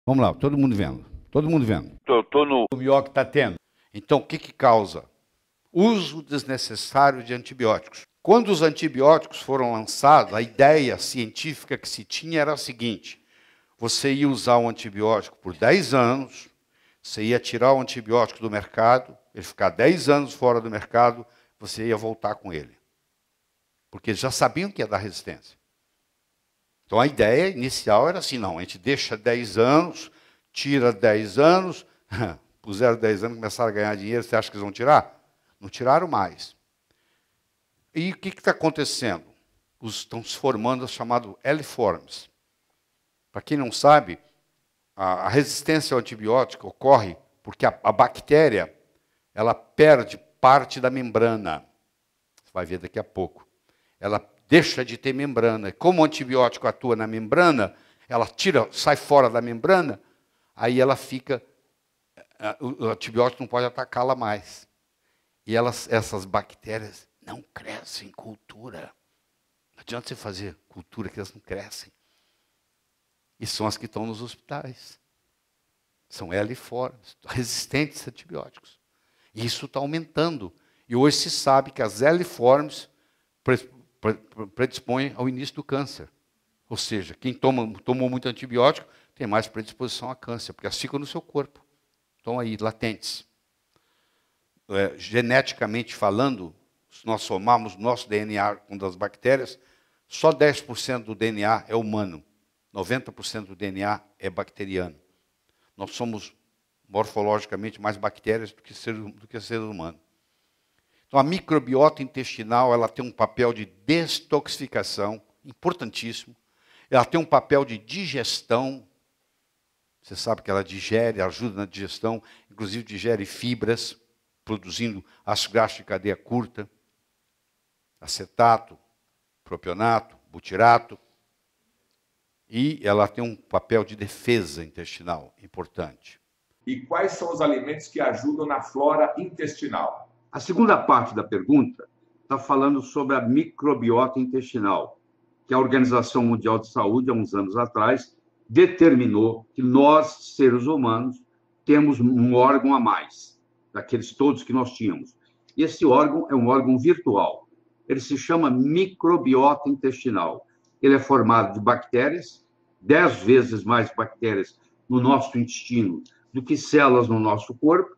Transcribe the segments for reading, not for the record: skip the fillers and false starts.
Vamos lá, todo mundo vendo. Todo mundo vendo. Tô no... O melhor que está tendo. Então, o que causa? Uso desnecessário de antibióticos. Quando os antibióticos foram lançados, a ideia científica que se tinha era a seguinte: você ia usar um antibiótico por 10 anos, você ia tirar o antibiótico do mercado, ele ficar 10 anos fora do mercado, você ia voltar com ele. Porque eles já sabiam que ia dar resistência. Então a ideia inicial era assim: não, a gente deixa 10 anos, tira 10 anos, puseram 10 anos, começaram a ganhar dinheiro, você acha que eles vão tirar? Não tiraram mais. E o que está acontecendo? Estão se formando os chamados L-forms. Para quem não sabe, a resistência ao antibiótico ocorre porque a bactéria ela perde parte da membrana. Você vai ver daqui a pouco. Ela deixa de ter membrana. Como o antibiótico atua na membrana, ela sai fora da membrana, aí ela fica... O antibiótico não pode atacá-la mais. E essas bactérias não crescem em cultura. Não adianta você fazer cultura que elas não crescem. E são as que estão nos hospitais. São L-forms, resistentes a antibióticos. E isso está aumentando. E hoje se sabe que as L-forms predispõem ao início do câncer. Ou seja, quem tomou muito antibiótico tem mais predisposição a câncer, porque elas ficam no seu corpo. Estão aí, latentes. Geneticamente falando, se nós somarmos nosso DNA com das bactérias, só 10% do DNA é humano. 90% do DNA é bacteriano. Nós somos morfologicamente mais bactérias do que ser humano. Então, a microbiota intestinal ela tem um papel de detoxificação, importantíssimo. Ela tem um papel de digestão. Você sabe que ela digere, ajuda na digestão, inclusive digere fibras, produzindo ácido graxo de cadeia curta, acetato, propionato, butirato. E ela tem um papel de defesa intestinal importante. E quais são os alimentos que ajudam na flora intestinal? A segunda parte da pergunta está falando sobre a microbiota intestinal, que a Organização Mundial de Saúde, há uns anos atrás, determinou que nós, seres humanos, temos um órgão a mais, daqueles todos que nós tínhamos. E esse órgão é um órgão virtual. Ele se chama microbiota intestinal. Ele é formado de bactérias, 10 vezes mais bactérias no nosso intestino do que células no nosso corpo.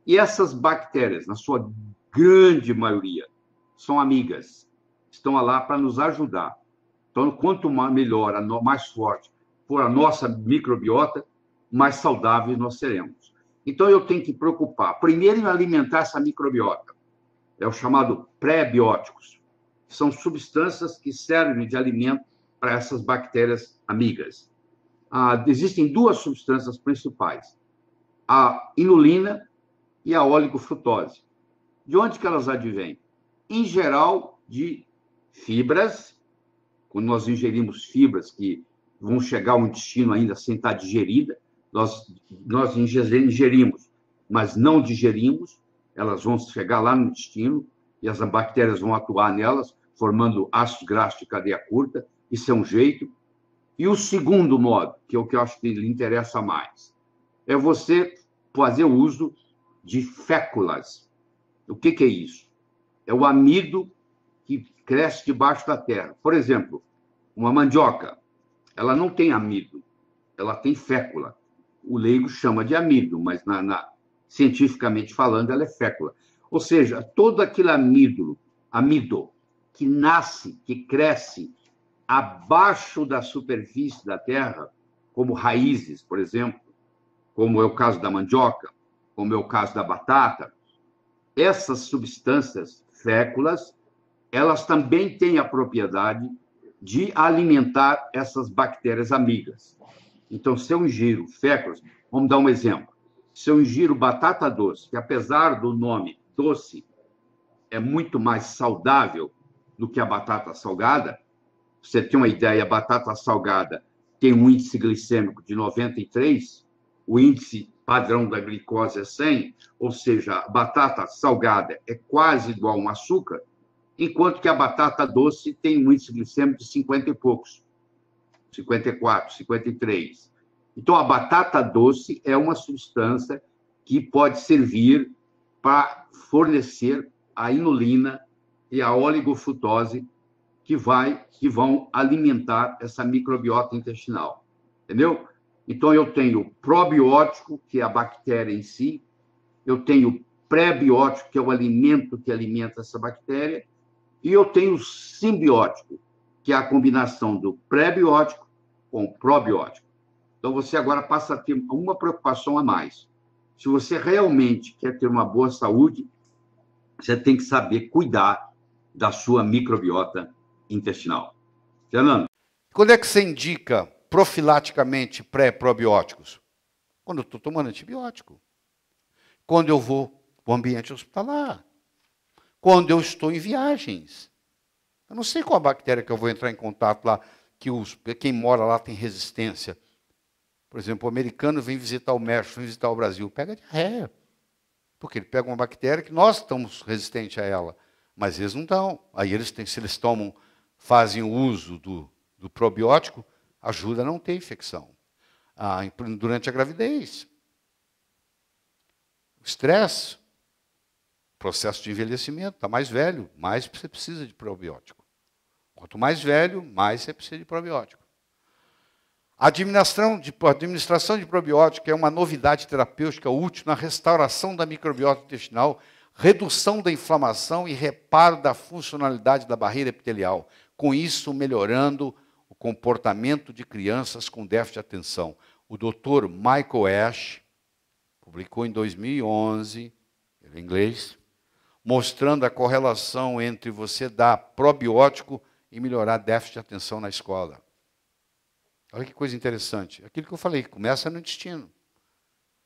E essas bactérias, na sua grande maioria, são amigas. Estão lá para nos ajudar. Então, quanto melhor, mais forte for a nossa microbiota, mais saudáveis nós seremos. Então, eu tenho que preocupar, primeiro, em alimentar essa microbiota. É o chamado pré-bióticos. São substâncias que servem de alimento para essas bactérias amigas. Existem duas substâncias principais, a inulina e a oligofrutose. De onde que elas advêm? Em geral, de fibras. Quando nós ingerimos fibras que vão chegar ao intestino ainda sem estar digerida, nós ingerimos, mas não digerimos, elas vão chegar lá no intestino e as bactérias vão atuar nelas, formando ácidos graxos de cadeia curta. Isso é um jeito. E o segundo modo, que é o que eu acho que lhe interessa mais, é você fazer uso de féculas. O que é isso? É o amido que cresce debaixo da terra. Por exemplo, uma mandioca, ela não tem amido, ela tem fécula. O leigo chama de amido, mas cientificamente falando, ela é fécula. Ou seja, todo aquele amido que nasce, que cresce abaixo da superfície da terra, como raízes, por exemplo, como é o caso da mandioca, como é o caso da batata, essas substâncias féculas, elas também têm a propriedade de alimentar essas bactérias amigas. Então, se eu ingiro féculas, vamos dar um exemplo. Se eu ingiro batata doce, que apesar do nome doce, é muito mais saudável do que a batata salgada, você tem uma ideia, a batata salgada tem um índice glicêmico de 93, o índice padrão da glicose é 100, ou seja, a batata salgada é quase igual a um açúcar, enquanto que a batata doce tem um índice glicêmico de 50 e poucos, 54, 53. Então, a batata doce é uma substância que pode servir para fornecer a inulina e a oligofrutose que vão alimentar essa microbiota intestinal. Entendeu? Então, eu tenho probiótico, que é a bactéria em si, eu tenho pré-biótico, que é o alimento que alimenta essa bactéria, e eu tenho simbiótico, que é a combinação do pré-biótico com o probiótico. Então, você agora passa a ter uma preocupação a mais. Se você realmente quer ter uma boa saúde, você tem que saber cuidar da sua microbiota intestinal. Fernando? Quando é que você indica profilaticamente pré-probióticos? Quando eu estou tomando antibiótico. Quando eu vou para o ambiente hospitalar. Quando eu estou em viagens. Eu não sei qual a bactéria que eu vou entrar em contato lá, que quem mora lá tem resistência. Por exemplo, o americano vem visitar o México, vem visitar o Brasil, pega diarreia. Porque ele pega uma bactéria que nós estamos resistentes a ela, mas eles não estão. Aí se eles fazem o uso do probiótico, ajuda a não ter infecção. Durante a gravidez. O estresse, processo de envelhecimento, está mais velho, mais você precisa de probiótico. Quanto mais velho, mais você precisa de probiótico. A administração de probiótico é uma novidade terapêutica útil na restauração da microbiota intestinal, redução da inflamação e reparo da funcionalidade da barreira epitelial, com isso melhorando o comportamento de crianças com déficit de atenção. O Dr. Michael Ash publicou em 2011, em inglês, mostrando a correlação entre você dar probiótico e melhorar déficit de atenção na escola. Olha que coisa interessante. Aquilo que eu falei, começa no intestino.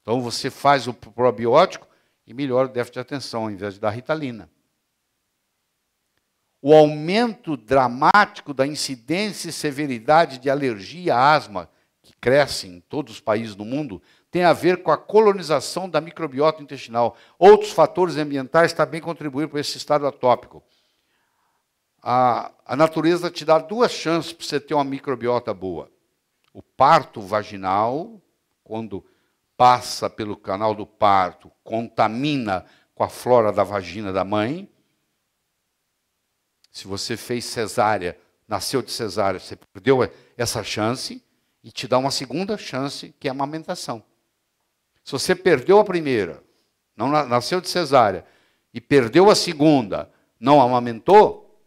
Então, você faz o probiótico e melhora o déficit de atenção, ao invés de dar Ritalina. O aumento dramático da incidência e severidade de alergia e asma, que cresce em todos os países do mundo, tem a ver com a colonização da microbiota intestinal. Outros fatores ambientais também contribuem para esse estado atópico. A natureza te dá duas chances para você ter uma microbiota boa. O parto vaginal, quando passa pelo canal do parto, contamina com a flora da vagina da mãe. Se você fez cesárea, nasceu de cesárea, você perdeu essa chance e te dá uma segunda chance, que é a amamentação. Se você perdeu a primeira, não nasceu de cesárea, e perdeu a segunda, não amamentou,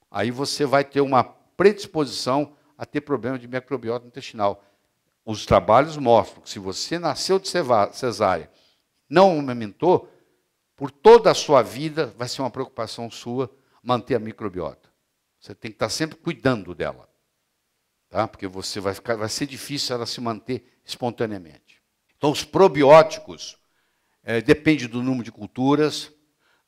aí você vai ter uma predisposição a ter problema de microbiota intestinal. Os trabalhos mostram que se você nasceu de cesárea, não amamentou, por toda a sua vida vai ser uma preocupação sua manter a microbiota. Você tem que estar sempre cuidando dela, tá? Porque vai ser difícil ela se manter espontaneamente. Então, os probióticos depende do número de culturas,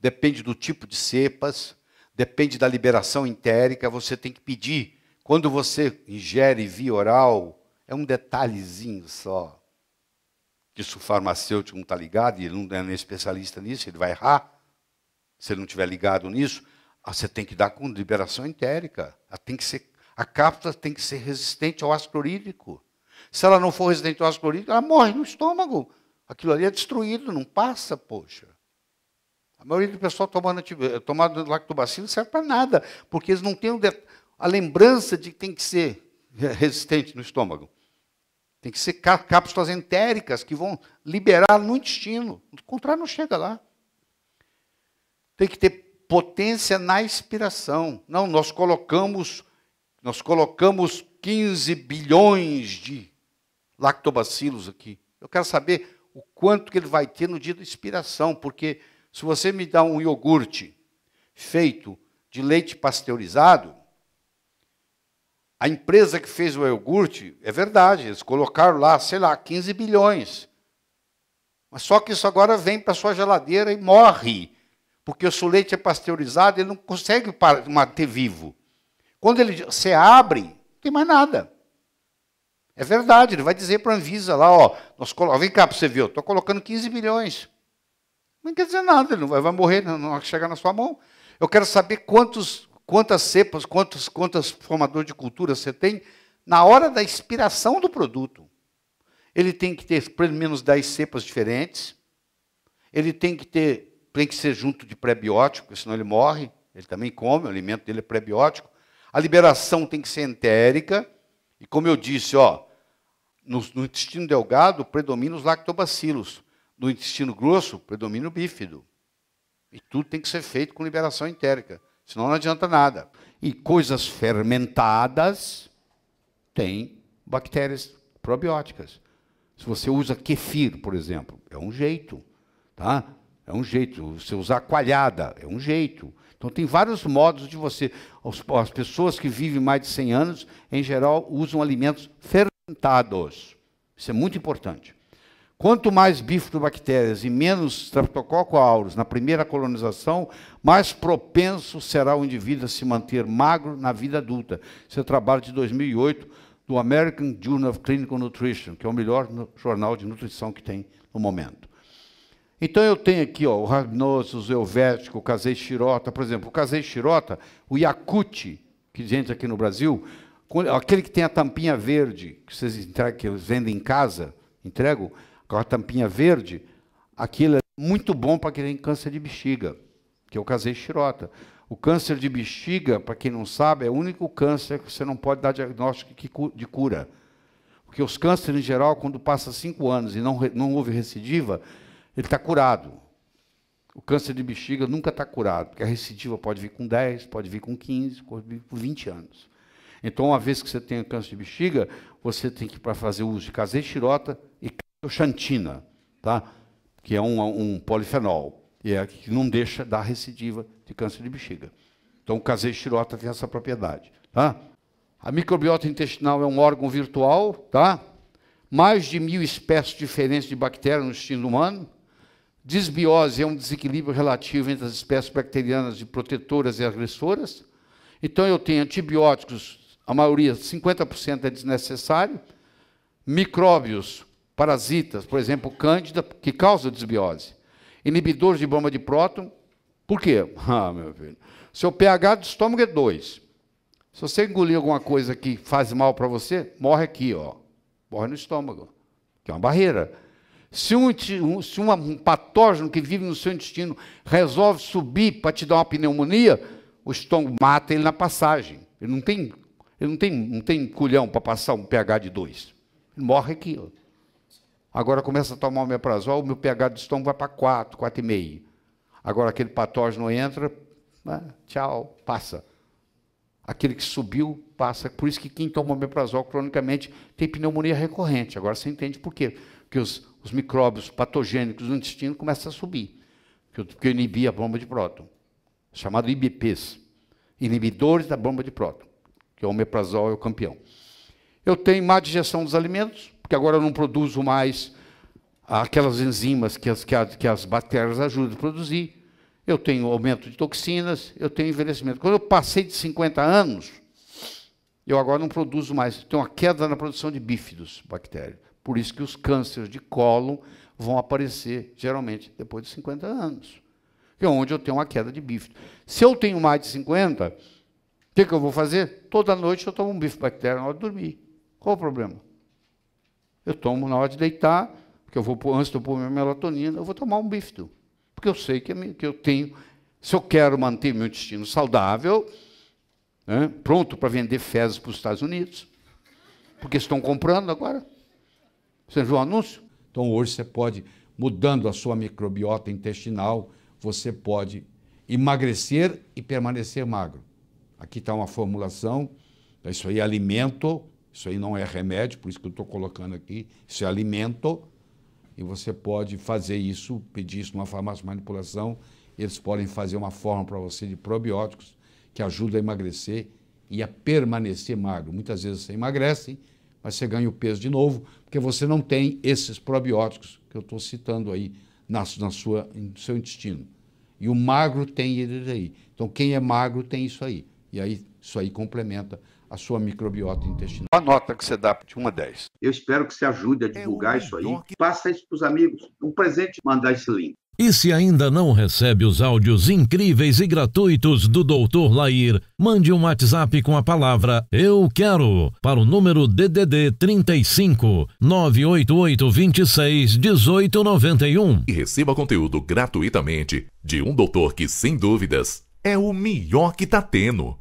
depende do tipo de cepas, depende da liberação entérica. Você tem que pedir. Quando você ingere via oral, é um detalhezinho só, que se o farmacêutico não está ligado, e ele não é nem especialista nisso, ele vai errar, se ele não estiver ligado nisso, você tem que dar com liberação entérica. A cápsula tem que ser resistente ao ácido clorídrico. Se ela não for resistente ao ácido clorídrico, ela morre no estômago. Aquilo ali é destruído, não passa, poxa. A maioria do pessoal tomando lactobacilo não serve para nada, porque eles não têm a lembrança de que tem que ser resistente no estômago. Tem que ser cápsulas entéricas que vão liberar no intestino. Do contrário, não chega lá. Tem que ter potência na expiração. Não, nós colocamos 15 bilhões de lactobacilos aqui. Eu quero saber o quanto que ele vai ter no dia da expiração, porque se você me dá um iogurte feito de leite pasteurizado, a empresa que fez o iogurte, é verdade, eles colocaram lá, 15 bilhões. Mas só que isso agora vem para a sua geladeira e morre. Porque se o leite é pasteurizado, ele não consegue manter vivo. Quando você abre, não tem mais nada. É verdade, ele vai dizer para a Anvisa lá, vem cá para você ver, eu estou colocando 15 bilhões. Não quer dizer nada, ele não vai morrer, não vai chegar na sua mão. Eu quero saber quantas cepas, quantos formadores de cultura você tem na hora da expiração do produto. ele tem que ter pelo menos 10 cepas diferentes, ele tem que ser junto de prebiótico, porque senão ele morre, ele também come, o alimento dele é prebiótico. A liberação tem que ser entérica, e como eu disse, no intestino delgado predomina os lactobacilos, no intestino grosso predomina o bífido. E tudo tem que ser feito com liberação entérica, senão não adianta nada. E coisas fermentadas têm bactérias probióticas. Se você usa kefir, por exemplo, é um jeito, tá? É um jeito. Se usar coalhada, é um jeito. Então, tem vários modos de você... As pessoas que vivem mais de 100 anos, em geral, usam alimentos fermentados. Isso é muito importante. Quanto mais bifidobactérias e menos Streptococcus aureus na primeira colonização, mais propenso será o indivíduo a se manter magro na vida adulta. Esse é o trabalho de 2008 do American Journal of Clinical Nutrition, que é o melhor jornal de nutrição que tem no momento. Então, eu tenho aqui o Rhamnosus, o Helvético, o Casei Shirota. Por exemplo, o Casei Shirota, o Yakuti, que gente aqui no Brasil, aquele que tem a tampinha verde, que vocês entregam, que eles vendem em casa, entregam, com a tampinha verde, aquilo é muito bom para quem tem câncer de bexiga, que é o Casei Shirota. O câncer de bexiga, para quem não sabe, é o único câncer que você não pode dar diagnóstico de cura. Porque os cânceres, em geral, quando passa 5 anos e não houve recidiva, ele está curado. O câncer de bexiga nunca está curado, porque a recidiva pode vir com 10, pode vir com 15, pode vir com 20 anos. Então, uma vez que você tem câncer de bexiga, você tem que, para fazer uso de Casei Shirota e Xantina, tá? Que é um polifenol, e é que não deixa dar recidiva de câncer de bexiga. Então, o Casei Shirota tem essa propriedade. Tá? A microbiota intestinal é um órgão virtual, tá? Mais de 1000 espécies diferentes de bactérias no intestino humano. Disbiose é um desequilíbrio relativo entre as espécies bacterianas de protetoras e agressoras. Então, eu tenho antibióticos, a maioria, 50% é desnecessário. Micróbios, parasitas, por exemplo, cândida, que causa desbiose. Inibidores de bomba de próton. Por quê? Meu filho, seu pH do estômago é 2. Se você engolir alguma coisa que faz mal para você, morre aqui, morre no estômago, que é uma barreira. Se um patógeno que vive no seu intestino resolve subir para te dar uma pneumonia, o estômago mata ele na passagem. Ele não tem culhão para passar um pH de 2. Ele morre aqui. Agora começa a tomar o omeprazol, o meu pH do estômago vai para 4, 4,5. Agora aquele patógeno entra, tchau, passa. Aquele que subiu, passa. Por isso que quem toma omeprazol cronicamente tem pneumonia recorrente. Agora você entende por quê. Porque os micróbios patogênicos do intestino começam a subir. Porque eu inibi a bomba de próton. Chamado IBPs. Inibidores da bomba de próton. Que o omeprazol é o campeão. Eu tenho má digestão dos alimentos, porque agora eu não produzo mais aquelas enzimas que as bactérias ajudam a produzir. Eu tenho aumento de toxinas, eu tenho envelhecimento. Quando eu passei de 50 anos, eu agora não produzo mais. Tenho uma queda na produção de bífidos, bactérias. Por isso que os cânceres de cólon vão aparecer, geralmente, depois de 50 anos. Que é onde eu tenho uma queda de bífido. Se eu tenho mais de 50, o que eu vou fazer? Toda noite eu tomo um bifidobactéria na hora de dormir. Qual o problema? Eu tomo na hora de deitar, porque antes de eu pôr minha melatonina, eu vou tomar um bífido. Porque eu sei que eu tenho, se eu quero manter meu intestino saudável, pronto para vender fezes para os Estados Unidos, porque estão comprando agora. Você viu o anúncio? Então, hoje você pode, mudando a sua microbiota intestinal, você pode emagrecer e permanecer magro. Aqui está uma formulação, isso aí é alimento, isso aí não é remédio, por isso que eu estou colocando aqui, isso é alimento, e você pode fazer isso, pedir isso numa farmácia de manipulação, eles podem fazer uma forma para você de probióticos que ajuda a emagrecer e a permanecer magro. Muitas vezes você emagrece, mas você ganha o peso de novo, porque você não tem esses probióticos que eu estou citando aí no seu intestino. E o magro tem ele aí. Então, quem é magro tem isso aí. E aí, isso aí complementa a sua microbiota intestinal. A nota que você dá de 1 a 10. Eu espero que você ajude a divulgar isso aí. Passa isso para os amigos. Um presente, mandar esse link. E se ainda não recebe os áudios incríveis e gratuitos do Dr. Lair, mande um WhatsApp com a palavra "Eu quero" para o número DDD 35 988 26 1891 e receba conteúdo gratuitamente de um doutor que, sem dúvidas, é o melhor que tá tendo.